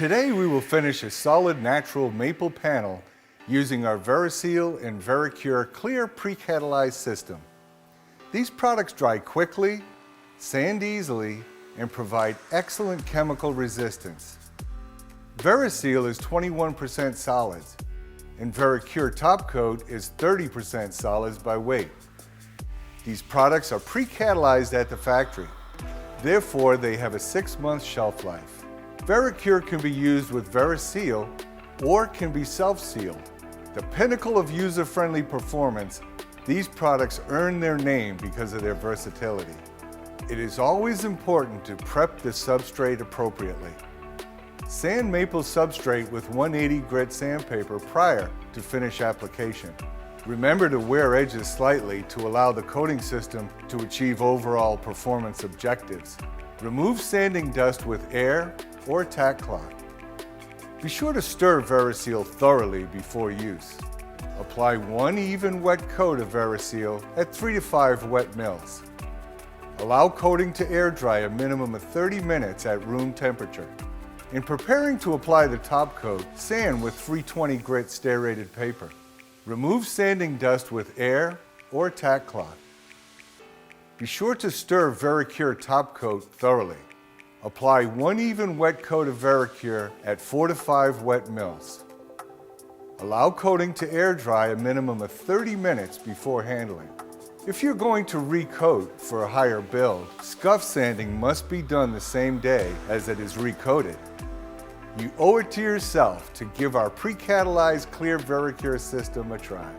Today we will finish a solid natural maple panel using our Variseal and Varicure clear pre-catalyzed system. These products dry quickly, sand easily, and provide excellent chemical resistance. Variseal is 21% solids, and Varicure top coat is 30% solids by weight. These products are pre-catalyzed at the factory. Therefore, they have a 6-month shelf life. Varicure can be used with Variseal or can be self-sealed. The pinnacle of user-friendly performance, these products earn their name because of their versatility. It is always important to prep the substrate appropriately. Sand maple substrate with 180 grit sandpaper prior to finish application. Remember to wear edges slightly to allow the coating system to achieve overall performance objectives. Remove sanding dust with air or tack cloth. Be sure to stir Variseal thoroughly before use. Apply one even wet coat of Variseal at 3 to 5 wet mils. Allow coating to air dry a minimum of 30 minutes at room temperature. In preparing to apply the top coat, sand with 320 grit stay-rated paper. Remove sanding dust with air or tack cloth. Be sure to stir Varicure top coat thoroughly. Apply one even wet coat of Varicure at 4 to 5 wet mils. Allow coating to air dry a minimum of 30 minutes before handling. If you're going to recoat for a higher build, scuff sanding must be done the same day as it is recoated. You owe it to yourself to give our pre-catalyzed clear Varicure system a try.